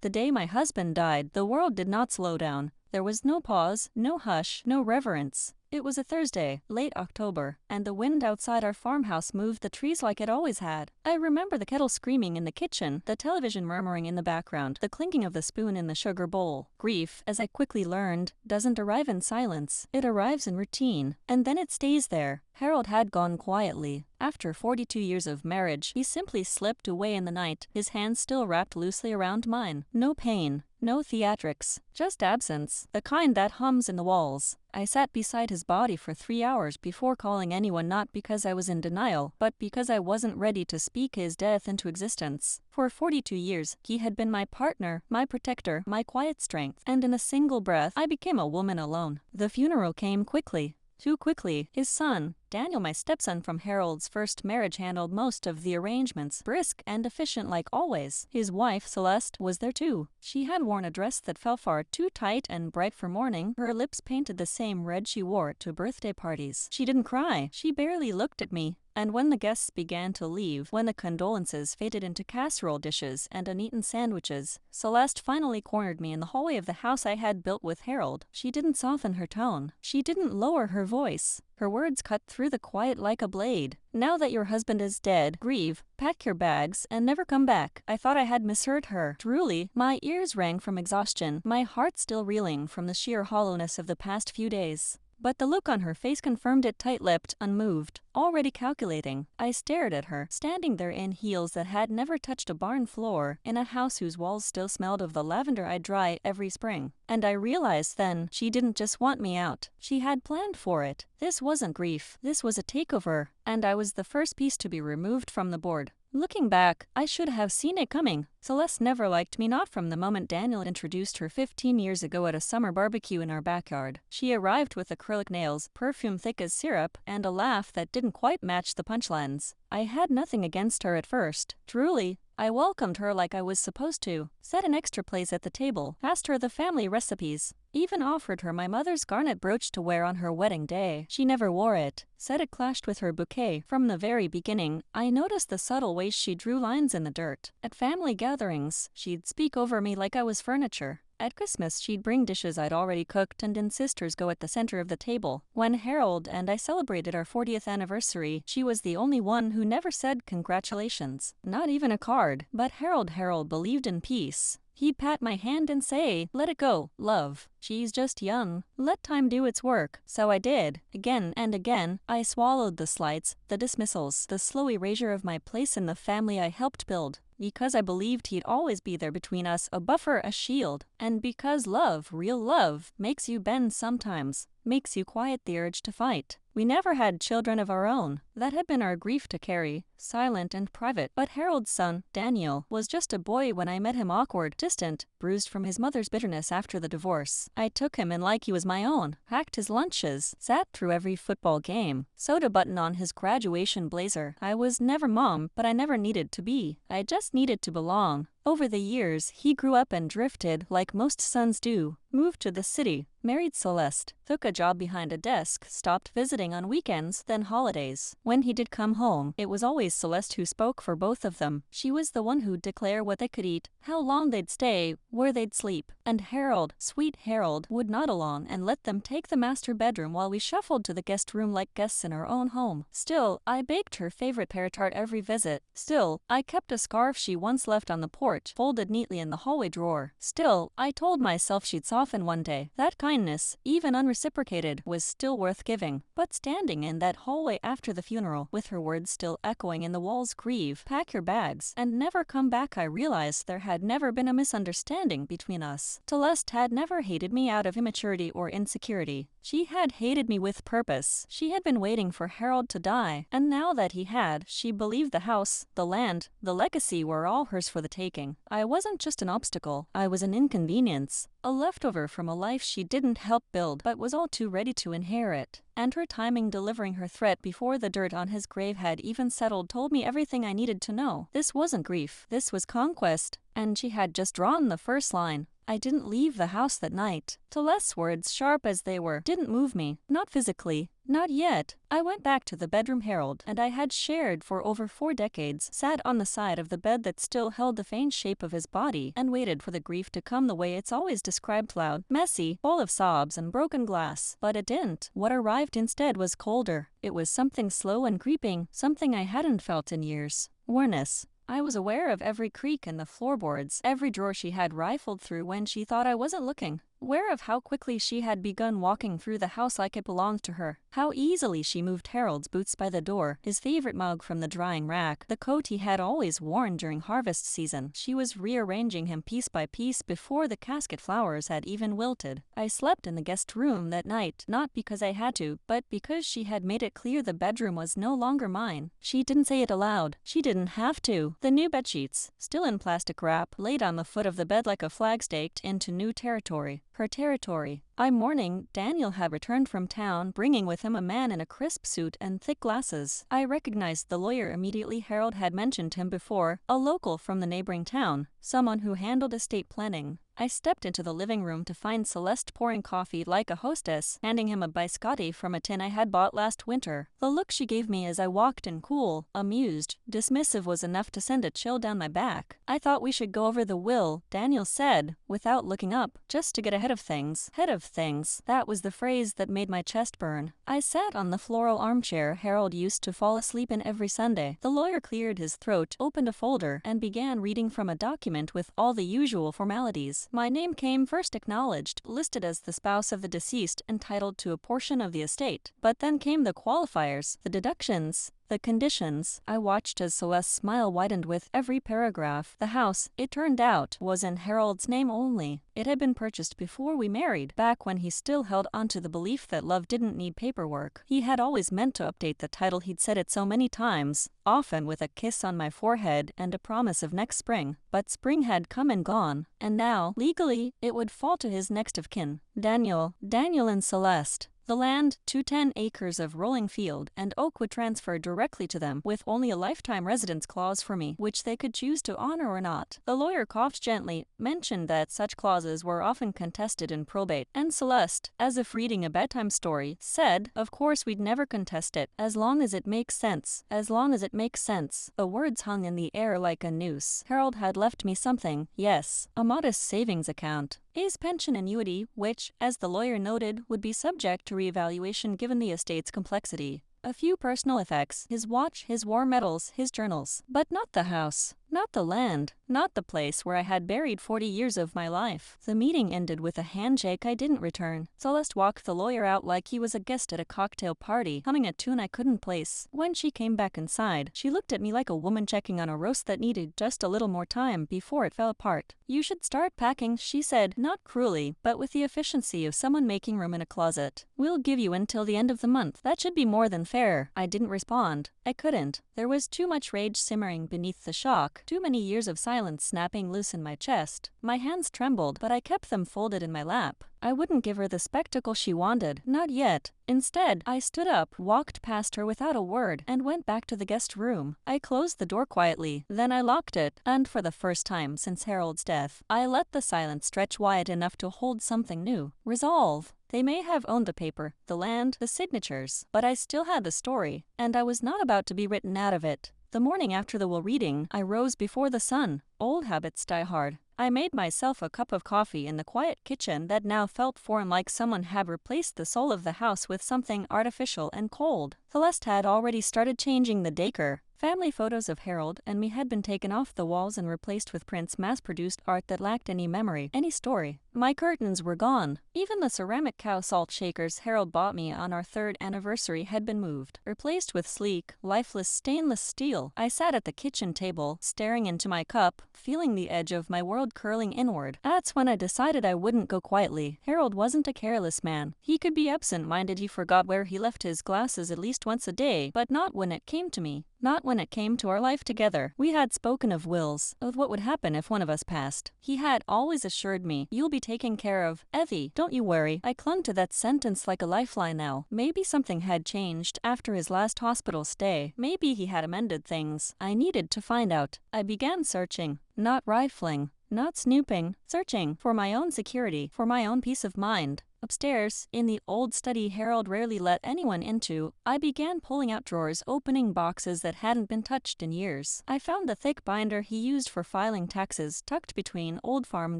The day my husband died, the world did not slow down. There was no pause, no hush, no reverence. It was a Thursday, late October, and the wind outside our farmhouse moved the trees like it always had. I remember the kettle screaming in the kitchen, the television murmuring in the background, the clinking of the spoon in the sugar bowl. Grief, as I quickly learned, doesn't arrive in silence. It arrives in routine, and then it stays there. Harold had gone quietly. After 42 years of marriage, he simply slipped away in the night, his hands still wrapped loosely around mine. No pain, no theatrics, just absence, the kind that hums in the walls. I sat beside his body for 3 hours before calling anyone, not because I was in denial, but because I wasn't ready to speak his death into existence. For 42 years, he had been my partner, my protector, my quiet strength, and in a single breath, I became a woman alone. The funeral came quickly. Too quickly. His son, Daniel, my stepson from Harold's first marriage, handled most of the arrangements, brisk and efficient like always. His wife, Celeste, was there too. She had worn a dress that fell far too tight and bright for mourning, her lips painted the same red she wore to birthday parties. She didn't cry. She barely looked at me. And when the guests began to leave, when the condolences faded into casserole dishes and uneaten sandwiches, Celeste finally cornered me in the hallway of the house I had built with Harold. She didn't soften her tone. She didn't lower her voice. Her words cut through the quiet like a blade. Now that your husband is dead, grieve, pack your bags, and never come back. I thought I had misheard her. Truly, my ears rang from exhaustion, my heart still reeling from the sheer hollowness of the past few days. But the look on her face confirmed it, tight-lipped, unmoved, already calculating. I stared at her, standing there in heels that had never touched a barn floor, in a house whose walls still smelled of the lavender I dry every spring. And I realized then, she didn't just want me out. She had planned for it. This wasn't grief. This was a takeover, and I was the first piece to be removed from the board. Looking back, I should have seen it coming. Celeste never liked me, not from the moment Daniel introduced her 15 years ago at a summer barbecue in our backyard. She arrived with acrylic nails, perfume thick as syrup, and a laugh that didn't quite match the punchlines. I had nothing against her at first. Truly, I welcomed her like I was supposed to, set an extra place at the table, passed her the family recipes, even offered her my mother's garnet brooch to wear on her wedding day. She never wore it, said it clashed with her bouquet. From the very beginning, I noticed the subtle ways she drew lines in the dirt. At family gatherings, she'd speak over me like I was furniture. At Christmas, she'd bring dishes I'd already cooked and insist hers go at the center of the table. When Harold and I celebrated our 40th anniversary, she was the only one who never said congratulations. Not even a card. But Harold believed in peace. He'd pat my hand and say, "Let it go, love. She's just young. Let time do its work." So I did. Again and again, I swallowed the slights, the dismissals, the slow erasure of my place in the family I helped build. Because I believed he'd always be there between us, a buffer, a shield. And because love, real love, makes you bend sometimes, makes you quiet the urge to fight. We never had children of our own. That had been our grief to carry, silent and private. But Harold's son, Daniel, was just a boy when I met him, awkward, distant, bruised from his mother's bitterness after the divorce. I took him in like he was my own, packed his lunches, sat through every football game, sewed a button on his graduation blazer. I was never mom, but I never needed to be. I just needed to belong. Over the years, he grew up and drifted like most sons do. Moved to the city, married Celeste, took a job behind a desk, stopped visiting on weekends, then holidays. When he did come home, it was always Celeste who spoke for both of them. She was the one who'd declare what they could eat, how long they'd stay, where they'd sleep. And Harold, sweet Harold, would nod along and let them take the master bedroom while we shuffled to the guest room like guests in our own home. Still, I baked her favorite pear tart every visit. Still, I kept a scarf she once left on the porch, folded neatly in the hallway drawer. Still, I told myself she'd soften one day. That kindness, even unreciprocated, was still worth giving. But standing in that hallway after the funeral, with her words still echoing in the walls, grieve, pack your bags, and never come back, I realized there had never been a misunderstanding between us. Celeste had never hated me out of immaturity or insecurity. She had hated me with purpose. She had been waiting for Harold to die, and now that he had, she believed the house, the land, the legacy were all hers for the taking. I wasn't just an obstacle, I was an inconvenience, a leftover from a life she didn't help build but was all too ready to inherit. And her timing delivering her threat before the dirt on his grave had even settled told me everything I needed to know. This wasn't grief, this was conquest, and she had just drawn the first line. I didn't leave the house that night. Celeste's words, sharp as they were, didn't move me. Not physically, Not yet. I went back to the bedroom Harold and I had shared for over 4 decades, sat on the side of the bed that still held the faint shape of his body, and waited for the grief to come the way it's always described: loud, messy, full of sobs and broken glass. But it didn't. What arrived instead was colder. It was something slow and creeping, something I hadn't felt in years. Awareness. I was aware of every creak in the floorboards, every drawer she had rifled through when she thought I wasn't looking. Aware of how quickly she had begun walking through the house like it belonged to her. How easily she moved Harold's boots by the door, his favorite mug from the drying rack, the coat he had always worn during harvest season. She was rearranging him piece by piece before the casket flowers had even wilted. I slept in the guest room that night, not because I had to, but because she had made it clear the bedroom was no longer mine. She didn't say it aloud. She didn't have to. The new bedsheets, still in plastic wrap, laid on the foot of the bed like a flag staked into new territory. Her territory. By morning, Daniel had returned from town, bringing with him a man in a crisp suit and thick glasses. I recognized the lawyer immediately. Harold had mentioned him before, a local from the neighboring town, someone who handled estate planning. I stepped into the living room to find Celeste pouring coffee like a hostess, handing him a biscotti from a tin I had bought last winter. The look she gave me as I walked in, cool, amused, dismissive, was enough to send a chill down my back. I thought we should go over the will, Daniel said, without looking up, just to get ahead of things. Head of things. That was the phrase that made my chest burn. I sat on the floral armchair Harold used to fall asleep in every Sunday. The lawyer cleared his throat, opened a folder, and began reading from a document with all the usual formalities. My name came first, acknowledged, listed as the spouse of the deceased, entitled to a portion of the estate. But then came the qualifiers, the deductions, the conditions. I watched as Celeste's smile widened with every paragraph. The house, it turned out, was in Harold's name only. It had been purchased before we married, back when he still held onto the belief that love didn't need paperwork. He had always meant to update the title. He'd said it so many times, often with a kiss on my forehead and a promise of next spring. But spring had come and gone, and now, legally, it would fall to his next of kin. Daniel and Celeste. The land, 210 acres of rolling field and oak, would transfer directly to them, with only a lifetime residence clause for me, which they could choose to honor or not. The lawyer coughed gently, mentioned that such clauses were often contested in probate, and Celeste, as if reading a bedtime story, said, "Of course we'd never contest it, as long as it makes sense. As long as it makes sense." The words hung in the air like a noose. Harold had left me something, yes, a modest savings account. His pension annuity, which, as the lawyer noted, would be subject to reevaluation given the estate's complexity. A few personal effects, his watch, his war medals, his journals. But not the house. Not the land. Not the place where I had buried 40 years of my life. The meeting ended with a handshake I didn't return. Celeste walked the lawyer out like he was a guest at a cocktail party, humming a tune I couldn't place. When she came back inside, she looked at me like a woman checking on a roast that needed just a little more time before it fell apart. "You should start packing," she said, not cruelly, but with the efficiency of someone making room in a closet. "We'll give you until the end of the month." "That should be more than fair." I didn't respond. I couldn't. There was too much rage simmering beneath the shock, too many years of silence snapping loose in my chest. My hands trembled, but I kept them folded in my lap. I wouldn't give her the spectacle she wanted. Not yet. Instead, I stood up, walked past her without a word, and went back to the guest room. I closed the door quietly, then I locked it, and for the first time since Harold's death, I let the silence stretch wide enough to hold something new. Resolve. They may have owned the paper, the land, the signatures, but I still had the story, and I was not about to be written out of it. The morning after the will reading, I rose before the sun. Old habits die hard. I made myself a cup of coffee in the quiet kitchen that now felt foreign, like someone had replaced the soul of the house with something artificial and cold. Celeste had already started changing the decor. Family photos of Harold and me had been taken off the walls and replaced with prints, mass-produced art that lacked any memory, any story. My curtains were gone. Even the ceramic cow salt shakers Harold bought me on our 3rd anniversary had been moved, replaced with sleek, lifeless stainless steel. I sat at the kitchen table, staring into my cup, feeling the edge of my world curling inward. That's when I decided I wouldn't go quietly. Harold wasn't a careless man. He could be absent-minded. He forgot where he left his glasses at least once a day, but not when it came to me. Not when it came to our life together. We had spoken of wills, of what would happen if one of us passed. He had always assured me, "You'll be taken care of, Evie, don't you worry." I clung to that sentence like a lifeline now. Maybe something had changed after his last hospital stay. Maybe he had amended things. I needed to find out. I began searching, not rifling, not snooping, searching for my own security, for my own peace of mind. Upstairs, in the old study Harold rarely let anyone into, I began pulling out drawers, opening boxes that hadn't been touched in years. I found the thick binder he used for filing taxes tucked between old farm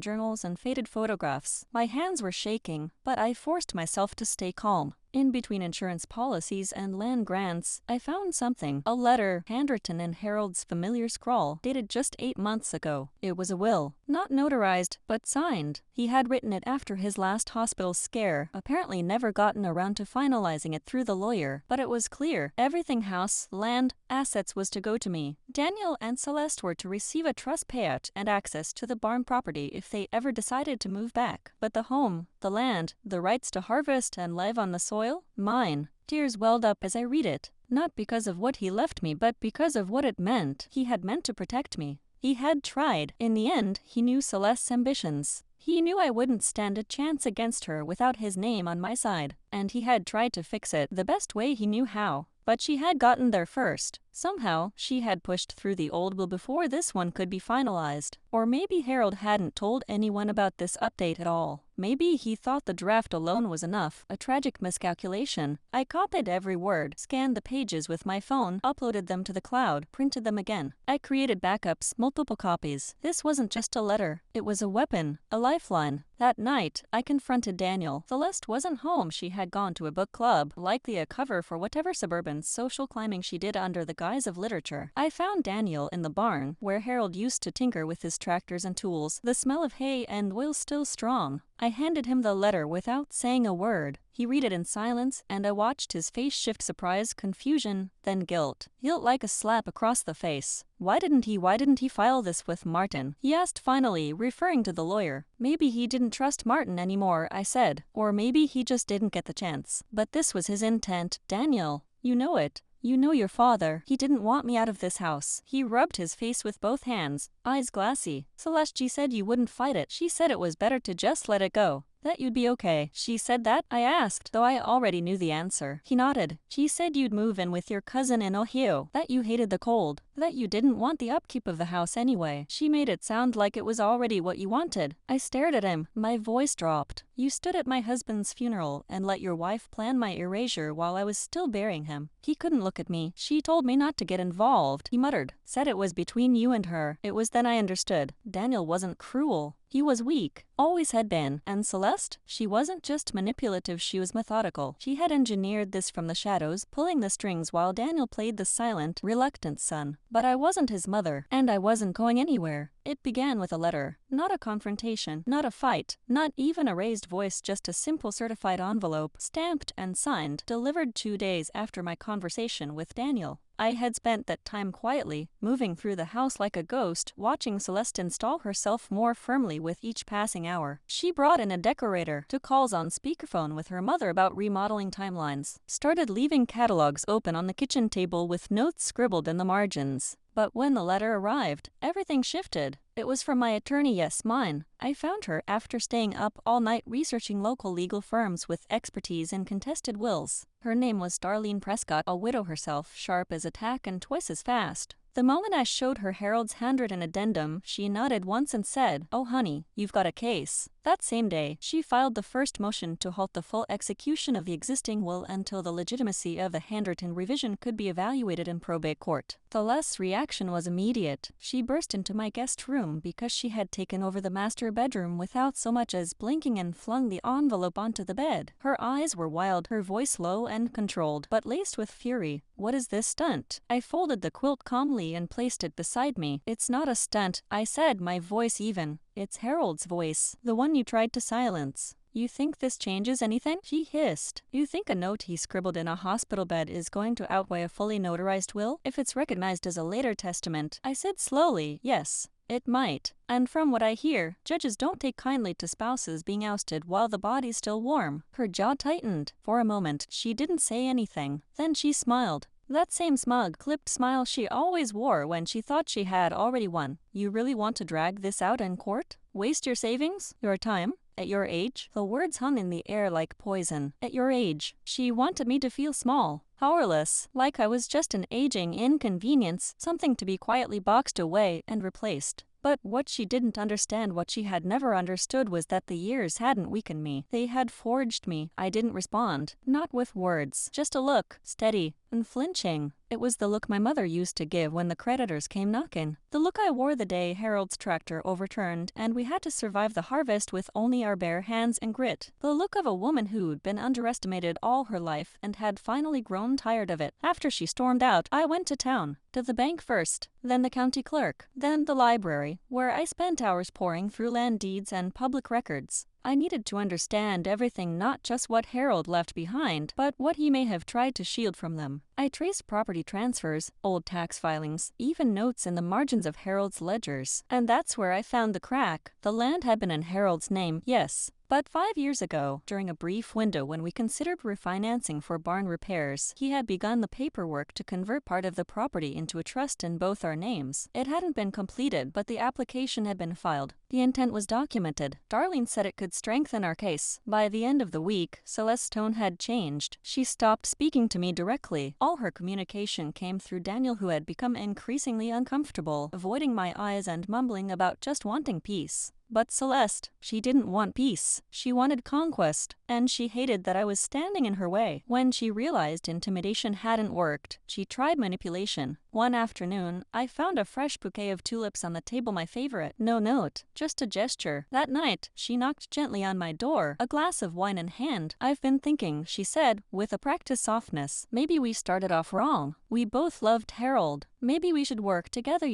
journals and faded photographs. My hands were shaking, but I forced myself to stay calm. In between insurance policies and land grants, I found something. A letter, handwritten in Harold's familiar scrawl, dated just 8 months ago. It was a will. Not notarized, but signed. He had written it after his last hospital scare, apparently never gotten around to finalizing it through the lawyer. But it was clear. Everything, house, land, assets, was to go to me. Daniel and Celeste were to receive a trust payout and access to the barn property if they ever decided to move back. But the home, the land, the rights to harvest and live on the soil? Mine. Tears welled up as I read it, not because of what he left me, but because of what it meant. He had meant to protect me. He had tried. In the end, he knew Celeste's ambitions. He knew I wouldn't stand a chance against her without his name on my side, and he had tried to fix it the best way he knew how. But she had gotten there first. Somehow, she had pushed through the old will before this one could be finalized. Or maybe Harold hadn't told anyone about this update at all. Maybe he thought the draft alone was enough, a tragic miscalculation. I copied every word, scanned the pages with my phone, uploaded them to the cloud, printed them again. I created backups, multiple copies. This wasn't just a letter. It was a weapon, a lifeline. That night, I confronted Daniel. Celeste wasn't home. She had gone to a book club, likely a cover for whatever suburban social climbing she did under the guise of literature. I found Daniel in the barn, where Harold used to tinker with his tractors and tools, the smell of hay and oil still strong. I handed him the letter without saying a word. He read it in silence, and I watched his face shift surprise, confusion, then guilt. Guilt like a slap across the face. Why didn't he file this with Martin? He asked finally, referring to the lawyer. Maybe he didn't trust Martin anymore, I said. Or maybe he just didn't get the chance. But this was his intent. Daniel, you know it. You know your father. He didn't want me out of this house. He rubbed his face with both hands, eyes glassy. Celeste, she said you wouldn't fight it. She said it was better to just let it go. That you'd be okay. She said that? I asked, though I already knew the answer. He nodded. She said you'd move in with your cousin in Ohio. That you hated the cold. That you didn't want the upkeep of the house anyway. She made it sound like it was already what you wanted. I stared at him. My voice dropped. You stood at my husband's funeral and let your wife plan my erasure while I was still burying him. He couldn't look at me. She told me not to get involved. He muttered. Said it was between you and her. It was then I understood. Daniel wasn't cruel. He was weak, always had been, and Celeste? She wasn't just manipulative, she was methodical. She had engineered this from the shadows, pulling the strings while Daniel played the silent, reluctant son. But I wasn't his mother, and I wasn't going anywhere. It began with a letter, not a confrontation, not a fight, not even a raised voice, just a simple certified envelope, stamped and signed, delivered 2 days after my conversation with Daniel. I had spent that time quietly, moving through the house like a ghost, watching Celeste install herself more firmly with each passing hour. She brought in a decorator, took calls on speakerphone with her mother about remodeling timelines, started leaving catalogs open on the kitchen table with notes scribbled in the margins. But when the letter arrived, everything shifted. It was from my attorney, yes, mine. I found her after staying up all night researching local legal firms with expertise in contested wills. Her name was Darlene Prescott, a widow herself, sharp as a tack and twice as fast. The moment I showed her Harold's handwritten addendum, she nodded once and said, "Oh honey, you've got a case." That same day, she filed the first motion to halt the full execution of the existing will until the legitimacy of the handwritten revision could be evaluated in probate court. Celeste's reaction was immediate. She burst into my guest room because she had taken over the master bedroom without so much as blinking and flung the envelope onto the bed. Her eyes were wild, her voice low and controlled, but laced with fury. "What is this stunt?" I folded the quilt calmly and placed it beside me. "It's not a stunt," I said, my voice even. "It's Harold's voice, the one you tried to silence." "You think this changes anything?" she hissed. "You think a note he scribbled in a hospital bed is going to outweigh a fully notarized will? If it's recognized as a later testament," I said slowly, "yes, it might. And from what I hear, judges don't take kindly to spouses being ousted while the body's still warm." Her jaw tightened. For a moment, she didn't say anything. Then she smiled. That same smug, clipped smile she always wore when she thought she had already won. "You really want to drag this out in court? Waste your savings? Your time? At your age?" The words hung in the air like poison. At your age. She wanted me to feel small, powerless, like I was just an aging inconvenience, something to be quietly boxed away and replaced. But what she didn't understand, what she had never understood, was that the years hadn't weakened me. They had forged me. I didn't respond. Not with words. Just a look. Steady. Unflinching. It was the look my mother used to give when the creditors came knocking. The look I wore the day Harold's tractor overturned and we had to survive the harvest with only our bare hands and grit. The look of a woman who'd been underestimated all her life and had finally grown tired of it. After she stormed out, I went to town. To the bank first, then the county clerk, then the library, where I spent hours poring through land deeds and public records. I needed to understand everything, not just what Harold left behind, but what he may have tried to shield from them. I traced property transfers, old tax filings, even notes in the margins of Harold's ledgers. And that's where I found the crack. The land had been in Harold's name, yes. But 5 years ago, during a brief window when we considered refinancing for barn repairs, he had begun the paperwork to convert part of the property into a trust in both our names. It hadn't been completed, but the application had been filed. The intent was documented. Darlene said it could strengthen our case. By the end of the week, Celeste's tone had changed. She stopped speaking to me directly. All her communication came through Daniel, who had become increasingly uncomfortable, avoiding my eyes and mumbling about just wanting peace. But Celeste, she didn't want peace. She wanted conquest, and she hated that I was standing in her way. When she realized intimidation hadn't worked, she tried manipulation. One afternoon, I found a fresh bouquet of tulips on the table, my favorite. No note, just a gesture. That night, she knocked gently on my door, a glass of wine in hand. "I've been thinking," she said, with a practiced softness. "Maybe we started off wrong. We both loved Harold. Maybe we should work together,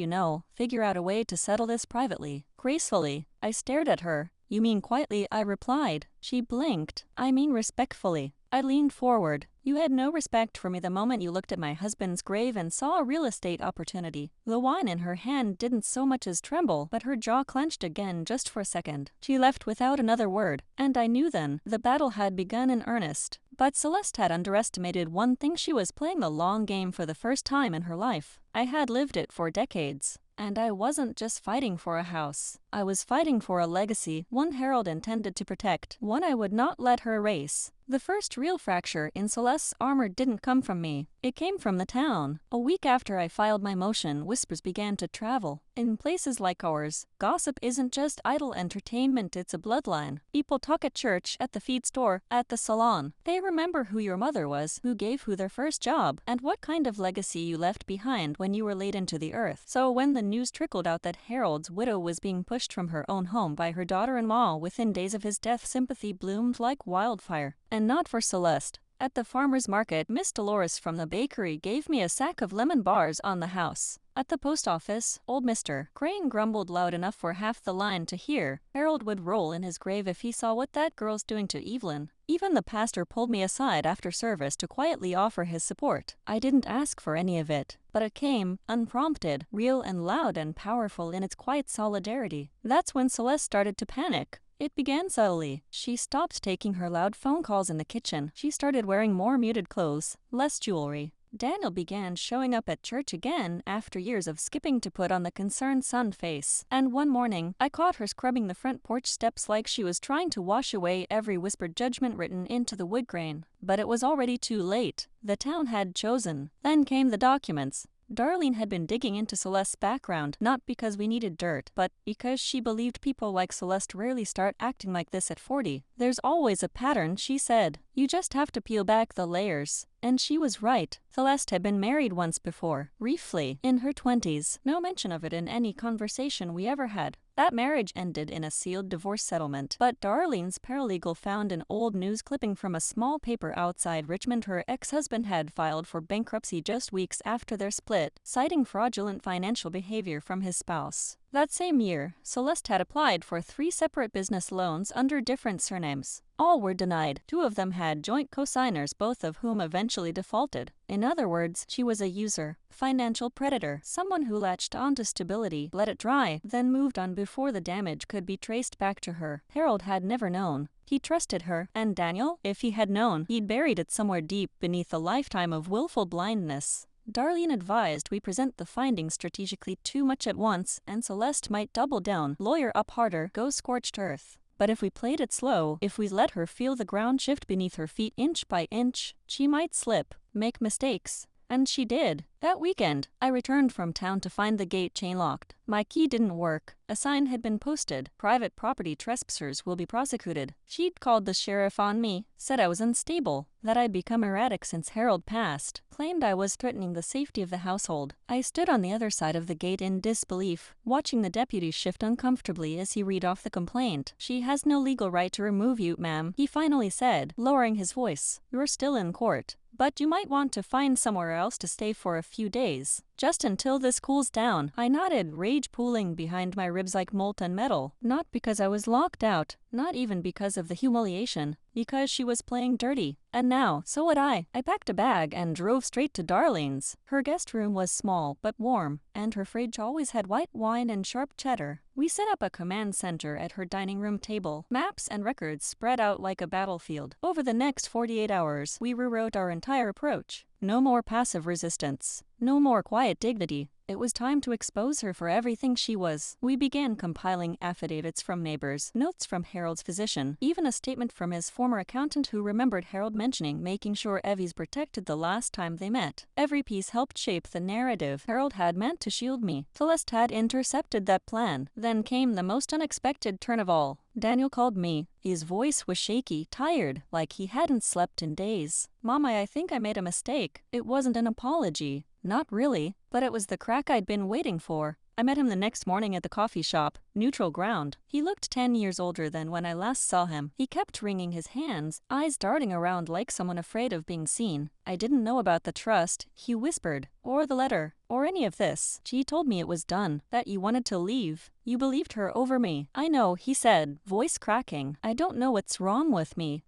figure out a way to settle this privately, gracefully." I stared at her. "You mean quietly?" I replied. She blinked. "I mean respectfully." I leaned forward. "You had no respect for me the moment you looked at my husband's grave and saw a real estate opportunity." The wine in her hand didn't so much as tremble, but her jaw clenched again just for a second. She left without another word, and I knew then the battle had begun in earnest. But Celeste had underestimated one thing. She was playing the long game for the first time in her life. I had lived it for decades. And I wasn't just fighting for a house. I was fighting for a legacy, one Harold intended to protect, one I would not let her erase. The first real fracture in Celeste's armor didn't come from me. It came from the town. A week after I filed my motion, whispers began to travel. In places like ours, gossip isn't just idle entertainment, it's a bloodline. People talk at church, at the feed store, at the salon. They remember who your mother was, who gave who their first job, and what kind of legacy you left behind when you were laid into the earth. So when the news trickled out that Harold's widow was being pushed from her own home by her daughter-in-law within days of his death, sympathy bloomed like wildfire. And not for Celeste. At the farmer's market, Miss Dolores from the bakery gave me a sack of lemon bars on the house. At the post office, old Mr. Crane grumbled loud enough for half the line to hear. Harold would roll in his grave if he saw what that girl's doing to Evelyn. Even the pastor pulled me aside after service to quietly offer his support. I didn't ask for any of it, but it came, unprompted, real and loud and powerful in its quiet solidarity. That's when Celeste started to panic. It began subtly. She stopped taking her loud phone calls in the kitchen. She started wearing more muted clothes, less jewelry. Daniel began showing up at church again after years of skipping to put on the concerned son face. And one morning, I caught her scrubbing the front porch steps like she was trying to wash away every whispered judgment written into the wood grain. But it was already too late. The town had chosen. Then came the documents. Darlene had been digging into Celeste's background, not because we needed dirt, but because she believed people like Celeste rarely start acting like this at 40. "There's always a pattern," she said. "You just have to peel back the layers." And she was right. Celeste had been married once before, briefly, in her 20s. No mention of it in any conversation we ever had. That marriage ended in a sealed divorce settlement, but Darlene's paralegal found an old news clipping from a small paper outside Richmond. Her ex-husband had filed for bankruptcy just weeks after their split, citing fraudulent financial behavior from his spouse. That same year, Celeste had applied for 3 separate business loans under different surnames. All were denied. 2 of them had joint co-signers, both of whom eventually defaulted. In other words, she was a user, financial predator, someone who latched onto stability, let it dry, then moved on before the damage could be traced back to her. Harold had never known. He trusted her, and Daniel, if he had known, he'd buried it somewhere deep beneath a lifetime of willful blindness. Darlene advised we present the findings strategically, too much at once, and Celeste might double down, lawyer up harder, go scorched earth. But if we played it slow, if we let her feel the ground shift beneath her feet inch by inch, she might slip, make mistakes. And she did. That weekend, I returned from town to find the gate chain locked. My key didn't work. A sign had been posted. Private property trespassers will be prosecuted. She'd called the sheriff on me, said I was unstable, that I'd become erratic since Harold passed, claimed I was threatening the safety of the household. I stood on the other side of the gate in disbelief, watching the deputy shift uncomfortably as he read off the complaint. "She has no legal right to remove you, ma'am," he finally said, lowering his voice. "You're still in court, but you might want to find somewhere else to stay for a few days. Just until this cools down." I nodded, rage pooling behind my ribs like molten metal. Not because I was locked out, not even because of the humiliation, because she was playing dirty. And now, so would I. I packed a bag and drove straight to Darlene's. Her guest room was small but warm, and her fridge always had white wine and sharp cheddar. We set up a command center at her dining room table, maps and records spread out like a battlefield. Over the next 48 hours, we rewrote our entire approach. No more passive resistance. No more quiet dignity. It was time to expose her for everything she was. We began compiling affidavits from neighbors, notes from Harold's physician, even a statement from his former accountant who remembered Harold mentioning making sure Evie's protected the last time they met. Every piece helped shape the narrative. Harold had meant to shield me. Celeste had intercepted that plan. Then came the most unexpected turn of all. Daniel called me. His voice was shaky, tired, like he hadn't slept in days. "Mama, I think I made a mistake." It wasn't an apology. Not really, but it was the crack I'd been waiting for. I met him the next morning at the coffee shop, neutral ground. He looked 10 years older than when I last saw him. He kept wringing his hands, eyes darting around like someone afraid of being seen. "I didn't know about the trust," he whispered, "or the letter, or any of this. She told me it was done, that you wanted to leave. You believed her over me." "I know," he said, voice cracking. "I don't know what's wrong with me.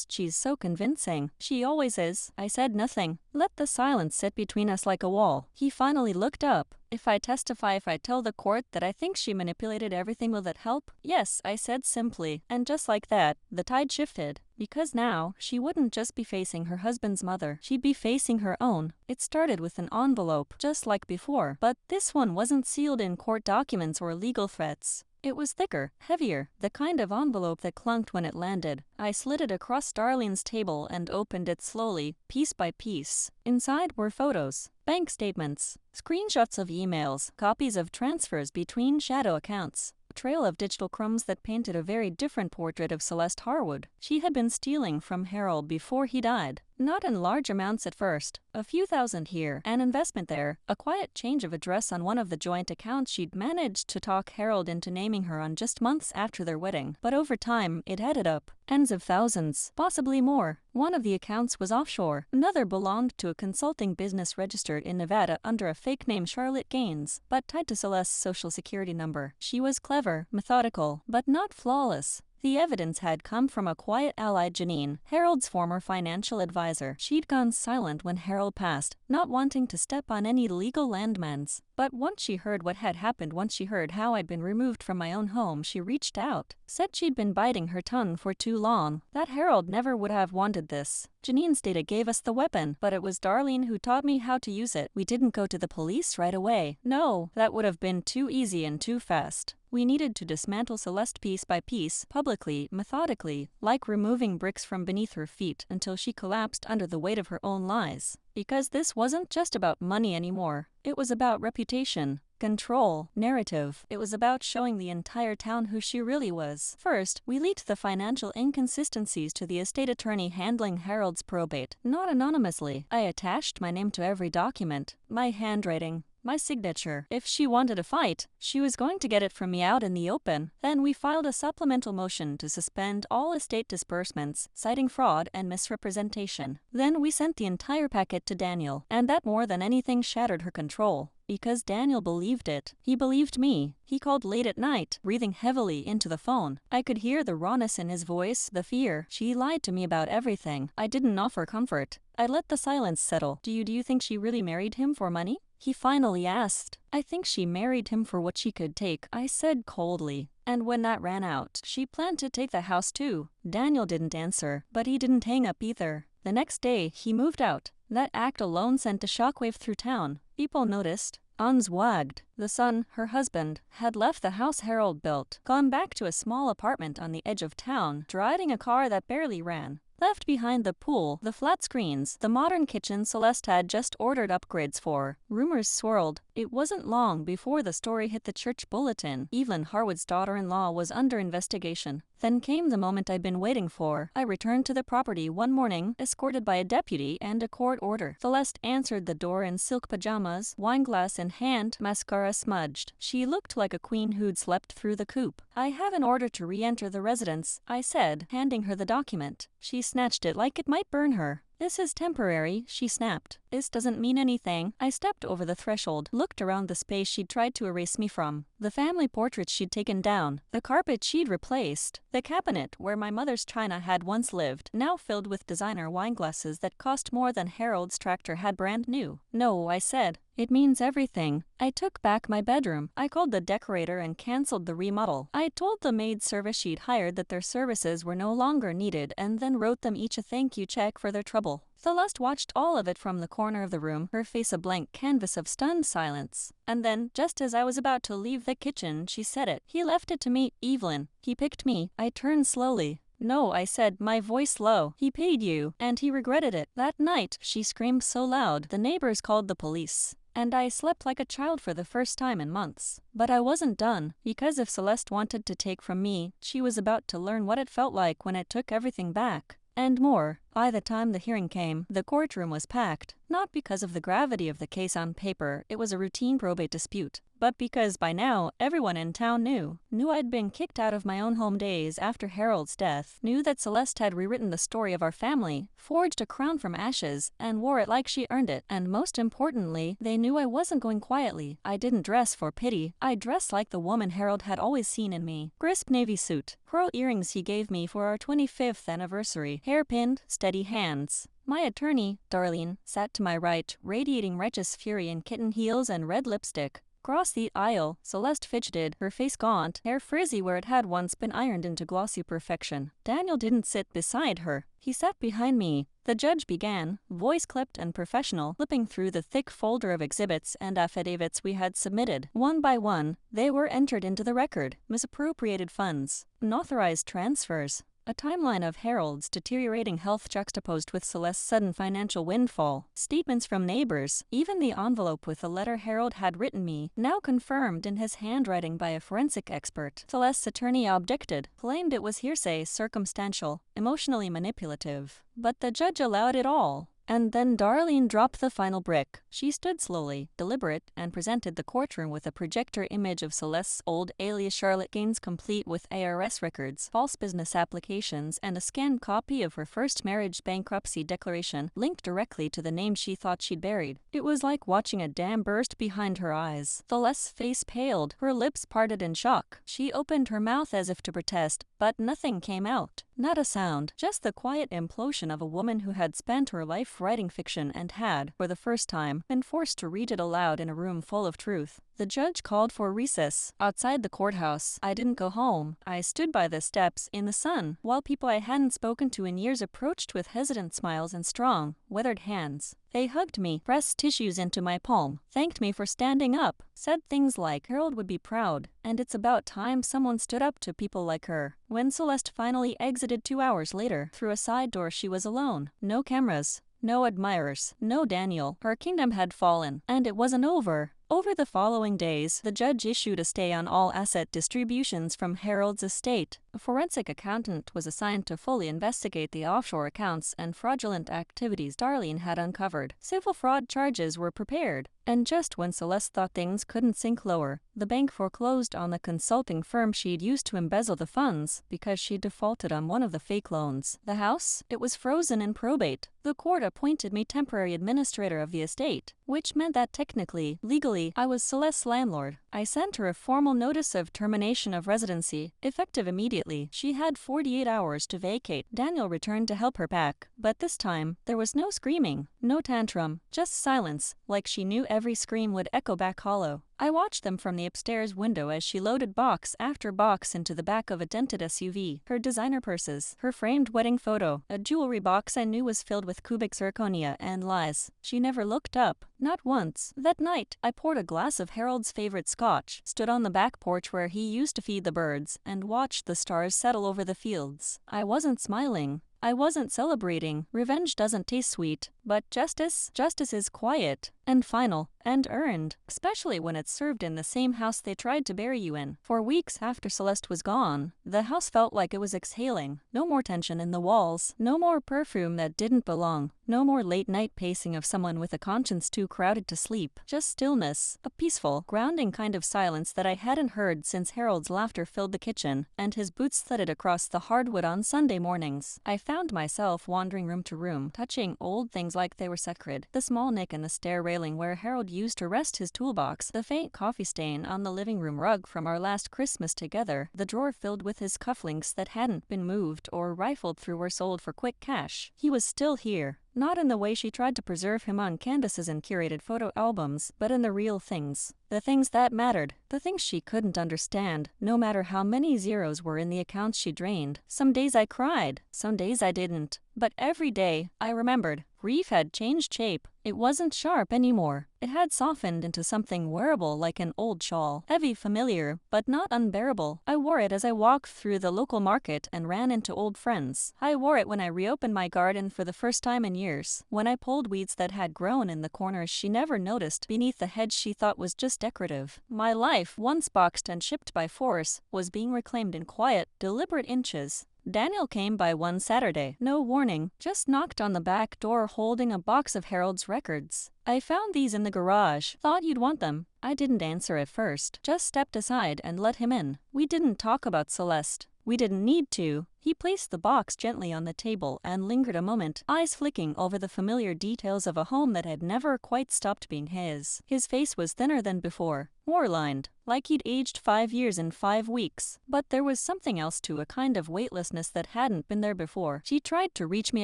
She's so convincing. She always is." I said nothing. Let the silence sit between us like a wall. He finally looked up. "If I testify, if I tell the court that I think she manipulated everything, will that help?" "Yes," I said simply. And just like that, the tide shifted. Because now, she wouldn't just be facing her husband's mother, she'd be facing her own. It started with an envelope, just like before, but this one wasn't sealed in court documents or legal threats. It was thicker, heavier, the kind of envelope that clunked when it landed. I slid it across Darlene's table and opened it slowly, piece by piece. Inside were photos, bank statements, screenshots of emails, copies of transfers between shadow accounts. A trail of digital crumbs that painted a very different portrait of Celeste Harwood. She had been stealing from Harold before he died. Not in large amounts at first, a few thousand here, an investment there, a quiet change of address on one of the joint accounts. She'd managed to talk Harold into naming her on just months after their wedding. But over time, it added up. Tens of thousands, possibly more. One of the accounts was offshore. Another belonged to a consulting business registered in Nevada under a fake name, Charlotte Gaines, but tied to Celeste's social security number. She was clever, methodical, but not flawless. The evidence had come from a quiet ally, Janine, Harold's former financial advisor. She'd gone silent when Harold passed, not wanting to step on any legal landmines. But once she heard what had happened, once she heard how I'd been removed from my own home, she reached out. Said she'd been biting her tongue for too long, that Harold never would have wanted this. Janine's data gave us the weapon, but it was Darlene who taught me how to use it. We didn't go to the police right away. No, that would have been too easy and too fast. We needed to dismantle Celeste piece by piece, publicly, methodically, like removing bricks from beneath her feet until she collapsed under the weight of her own lies. Because this wasn't just about money anymore. It was about reputation, control, narrative. It was about showing the entire town who she really was. First, we leaked the financial inconsistencies to the estate attorney handling Harold's probate. Not anonymously. I attached my name to every document, my handwriting, my signature. If she wanted a fight, she was going to get it from me out in the open. Then we filed a supplemental motion to suspend all estate disbursements, citing fraud and misrepresentation. Then we sent the entire packet to Daniel, and that more than anything shattered her control. Because Daniel believed it. He believed me. He called late at night, breathing heavily into the phone. I could hear the rawness in his voice, the fear. She lied to me about everything. I didn't offer comfort. I let the silence settle. Do you think she really married him for money?" He finally asked. "I think she married him for what she could take," I said coldly. "And when that ran out, she planned to take the house too." Daniel didn't answer, but he didn't hang up either. The next day, he moved out. That act alone sent a shockwave through town. People noticed. Arms wagged. The son, her husband, had left the house Harold built, gone back to a small apartment on the edge of town, driving a car that barely ran. Left behind the pool, the flat screens, the modern kitchen Celeste had just ordered upgrades for. Rumors swirled. It wasn't long before the story hit the church bulletin. Evelyn Harwood's daughter-in-law was under investigation. Then came the moment I'd been waiting for. I returned to the property one morning, escorted by a deputy and a court order. Celeste answered the door in silk pajamas, wineglass in hand, mascara smudged. She looked like a queen who'd slept through the coup. "I have an order to re-enter the residence," I said, handing her the document. She snatched it like it might burn her. "This is temporary," she snapped. "This doesn't mean anything." I stepped over the threshold, looked around the space she'd tried to erase me from. The family portraits she'd taken down, the carpet she'd replaced, the cabinet where my mother's china had once lived, now filled with designer wineglasses that cost more than Harold's tractor had brand new. "No," I said. "It means everything." I took back my bedroom. I called the decorator and canceled the remodel. I told the maid service she'd hired that their services were no longer needed and then wrote them each a thank you check for their trouble. Celeste watched all of it from the corner of the room, her face a blank canvas of stunned silence. And then, just as I was about to leave the kitchen, she said it. "He left it to me, Evelyn. He picked me." I turned slowly. "No," I said, my voice low. "He paid you, and he regretted it." That night, she screamed so loud, the neighbors called the police. And I slept like a child for the first time in months. But I wasn't done, because if Celeste wanted to take from me, she was about to learn what it felt like when it took everything back. And more. By the time the hearing came, the courtroom was packed. Not because of the gravity of the case on paper, it was a routine probate dispute, but because by now, everyone in town knew I'd been kicked out of my own home days after Harold's death, knew that Celeste had rewritten the story of our family, forged a crown from ashes, and wore it like she earned it, and most importantly, they knew I wasn't going quietly. I didn't dress for pity, I dressed like the woman Harold had always seen in me. Crisp navy suit, pearl earrings he gave me for our 25th anniversary, hair-pinned, steady hands. My attorney, Darlene, sat to my right, radiating righteous fury in kitten heels and red lipstick. Across the aisle, Celeste fidgeted, her face gaunt, hair frizzy where it had once been ironed into glossy perfection. Daniel didn't sit beside her. He sat behind me. The judge began, voice clipped and professional, flipping through the thick folder of exhibits and affidavits we had submitted. One by one, they were entered into the record. Misappropriated funds, unauthorized transfers, a timeline of Harold's deteriorating health juxtaposed with Celeste's sudden financial windfall, statements from neighbors, even the envelope with the letter Harold had written me, now confirmed in his handwriting by a forensic expert. Celeste's attorney objected, claimed it was hearsay, circumstantial, emotionally manipulative. But the judge allowed it all. And then Darlene dropped the final brick. She stood slowly, deliberate, and presented the courtroom with a projector image of Celeste's old alias Charlotte Gaines complete with ARS records, false business applications, and a scanned copy of her first marriage bankruptcy declaration linked directly to the name she thought she'd buried. It was like watching a dam burst behind her eyes. Celeste's face paled, her lips parted in shock. She opened her mouth as if to protest, but nothing came out. Not a sound, just the quiet implosion of a woman who had spent her life writing fiction and had, for the first time, been forced to read it aloud in a room full of truth. The judge called for recess. Outside the courthouse, I didn't go home. I stood by the steps, in the sun, while people I hadn't spoken to in years approached with hesitant smiles and strong, weathered hands. They hugged me, pressed tissues into my palm, thanked me for standing up, said things like Harold would be proud, and it's about time someone stood up to people like her. When Celeste finally exited 2 hours later, through a side door, she was alone. No cameras, no admirers, no Daniel. Her kingdom had fallen, and it wasn't over. Over the following days, the judge issued a stay on all asset distributions from Harold's estate. A forensic accountant was assigned to fully investigate the offshore accounts and fraudulent activities Darlene had uncovered. Civil fraud charges were prepared. And just when Celeste thought things couldn't sink lower, the bank foreclosed on the consulting firm she'd used to embezzle the funds because she defaulted on one of the fake loans. The house? It was frozen in probate. The court appointed me temporary administrator of the estate, which meant that technically, legally, I was Celeste's landlord. I sent her a formal notice of termination of residency, effective immediately. She had 48 hours to vacate. Daniel returned to help her pack, but this time, there was no screaming, no tantrum, just silence, like she knew every scream would echo back hollow. I watched them from the upstairs window as she loaded box after box into the back of a dented SUV. Her designer purses, her framed wedding photo, a jewelry box I knew was filled with cubic zirconia and lies. She never looked up, not once. That night, I poured a glass of Harold's favorite scotch, stood on the back porch where he used to feed the birds, and watched the stars settle over the fields. I wasn't smiling. I wasn't celebrating. Revenge doesn't taste sweet, but justice is quiet and final and earned, especially when it's served in the same house they tried to bury you in. For weeks after Celeste was gone, the house felt like it was exhaling. No more tension in the walls, no more perfume that didn't belong, no more late-night pacing of someone with a conscience too crowded to sleep. Just stillness, a peaceful, grounding kind of silence that I hadn't heard since Harold's laughter filled the kitchen and his boots thudded across the hardwood on Sunday mornings. I found myself wandering room to room, touching old things like they were sacred. The small nick in the stair railing where Harold used to rest his toolbox, the faint coffee stain on the living room rug from our last Christmas together, the drawer filled with his cufflinks that hadn't been moved or rifled through or sold for quick cash. He was still here. Not in the way she tried to preserve him on canvases and curated photo albums, but in the real things. The things that mattered. The things she couldn't understand, no matter how many zeros were in the accounts she drained. Some days I cried, some days I didn't. But every day, I remembered. Grief had changed shape. It wasn't sharp anymore. It had softened into something wearable like an old shawl. Heavy, familiar, but not unbearable. I wore it as I walked through the local market and ran into old friends. I wore it when I reopened my garden for the first time in years. When I pulled weeds that had grown in the corners she never noticed beneath the hedge she thought was just decorative. My life, once boxed and shipped by force, was being reclaimed in quiet, deliberate inches. Daniel came by one Saturday, no warning, just knocked on the back door holding a box of Harold's records. I found these in the garage, thought you'd want them. I didn't answer at first, just stepped aside and let him in. We didn't talk about Celeste. We didn't need to. He placed the box gently on the table and lingered a moment, eyes flicking over the familiar details of a home that had never quite stopped being his. His face was thinner than before, war-lined, like he'd aged 5 years in 5 weeks. But there was something else to a kind of weightlessness that hadn't been there before. She tried to reach me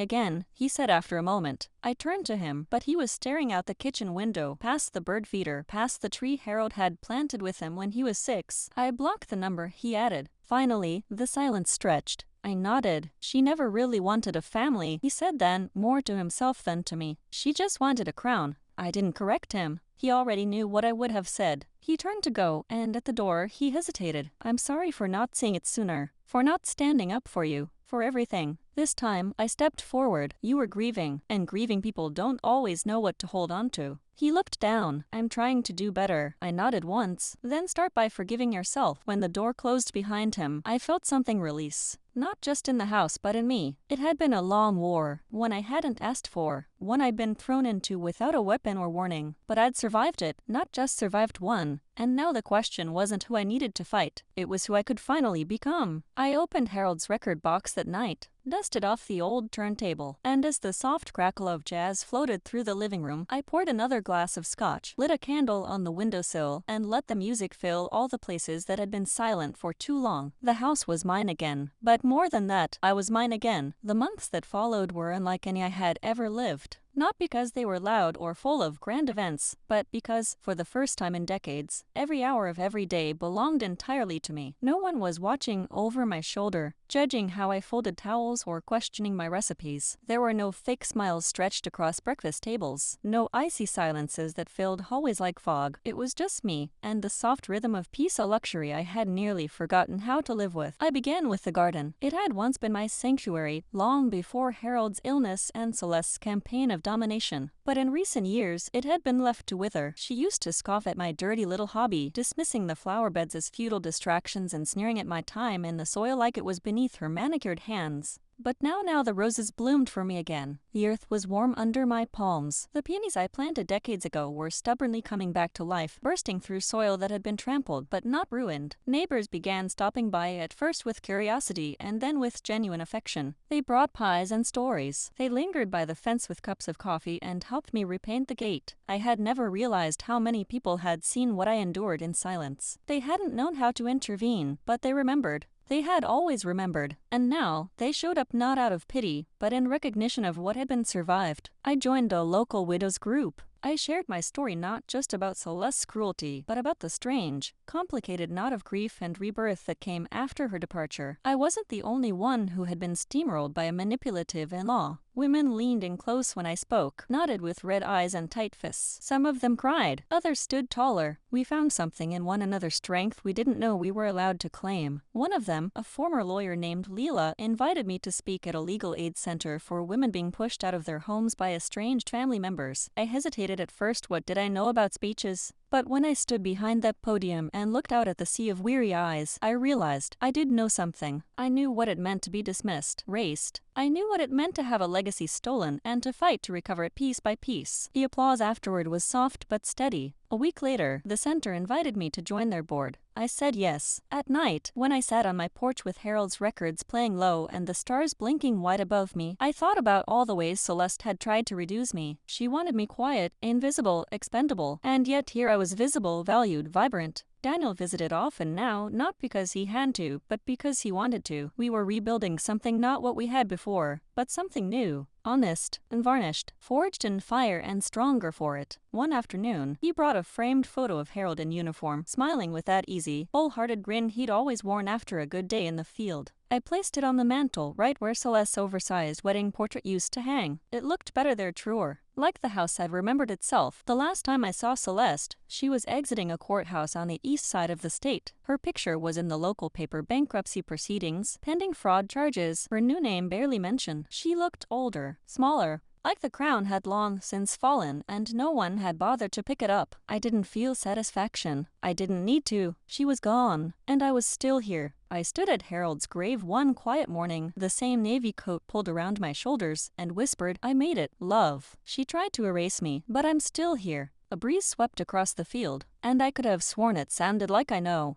again, he said after a moment. I turned to him, but he was staring out the kitchen window, past the bird feeder, past the tree Harold had planted with him when he was 6. I blocked the number, he added. Finally, the silence stretched. I nodded. She never really wanted a family, he said then, more to himself than to me. She just wanted a crown. I didn't correct him. He already knew what I would have said. He turned to go, and at the door, he hesitated. I'm sorry for not seeing it sooner, for not standing up for you, for everything. This time, I stepped forward. You were grieving, and grieving people don't always know what to hold on to. He looked down. I'm trying to do better. I nodded once. Then start by forgiving yourself. When the door closed behind him, I felt something release. Not just in the house, but in me. It had been a long war, one I hadn't asked for, one I'd been thrown into without a weapon or warning. But I'd survived it, not just survived one. And now the question wasn't who I needed to fight. It was who I could finally become. I opened Harold's record box that night, dusted off the old turntable, and as the soft crackle of jazz floated through the living room, I poured another glass of scotch, lit a candle on the windowsill, and let the music fill all the places that had been silent for too long. The house was mine again. But more than that, I was mine again. The months that followed were unlike any I had ever lived. Not because they were loud or full of grand events, but because, for the first time in decades, every hour of every day belonged entirely to me. No one was watching over my shoulder, judging how I folded towels or questioning my recipes. There were no fake smiles stretched across breakfast tables, no icy silences that filled hallways like fog. It was just me, and the soft rhythm of peace, a luxury I had nearly forgotten how to live with. I began with the garden. It had once been my sanctuary, long before Harold's illness and Celeste's campaign of domination. But in recent years, it had been left to wither. She used to scoff at my dirty little hobby, dismissing the flower beds as futile distractions and sneering at my time in the soil like it was beneath her manicured hands. But now the roses bloomed for me again. The earth was warm under my palms. The peonies I planted decades ago were stubbornly coming back to life, bursting through soil that had been trampled but not ruined. Neighbors began stopping by, at first with curiosity and then with genuine affection. They brought pies and stories. They lingered by the fence with cups of coffee and helped me repaint the gate. I had never realized how many people had seen what I endured in silence. They hadn't known how to intervene, but they remembered. They had always remembered, and now they showed up not out of pity, but in recognition of what had been survived. I joined a local widows group. I shared my story not just about Celeste's cruelty, but about the strange, complicated knot of grief and rebirth that came after her departure. I wasn't the only one who had been steamrolled by a manipulative in-law. Women leaned in close when I spoke, nodded with red eyes and tight fists. Some of them cried, others stood taller. We found something in one another's strength we didn't know we were allowed to claim. One of them, a former lawyer named Leela, invited me to speak at a legal aid center for women being pushed out of their homes by estranged family members. I hesitated at first. What did I know about speeches? But when I stood behind that podium and looked out at the sea of weary eyes, I realized I did know something. I knew what it meant to be dismissed, raced. I knew what it meant to have a legacy stolen and to fight to recover it piece by piece. The applause afterward was soft but steady. A week later, the center invited me to join their board. I said yes. At night, when I sat on my porch with Harold's records playing low and the stars blinking wide above me, I thought about all the ways Celeste had tried to reduce me. She wanted me quiet, invisible, expendable, and yet here I was visible, valued, vibrant. Daniel visited often now, not because he had to, but because he wanted to. We were rebuilding something, not what we had before, but something new. Honest, unvarnished, forged in fire and stronger for it. One afternoon, he brought a framed photo of Harold in uniform, smiling with that easy, wholehearted grin he'd always worn after a good day in the field. I placed it on the mantel, right where Celeste's oversized wedding portrait used to hang. It looked better there, truer. Like the house had remembered itself. The last time I saw Celeste, she was exiting a courthouse on the east side of the state. Her picture was in the local paper bankruptcy proceedings, pending fraud charges, her new name barely mentioned. She looked older, smaller, like the crown had long since fallen and no one had bothered to pick it up. I didn't feel satisfaction. I didn't need to. She was gone, and I was still here. I stood at Harold's grave one quiet morning, the same navy coat pulled around my shoulders, and whispered, "I made it, love." She tried to erase me, but I'm still here. A breeze swept across the field, and I could have sworn it sounded like I know.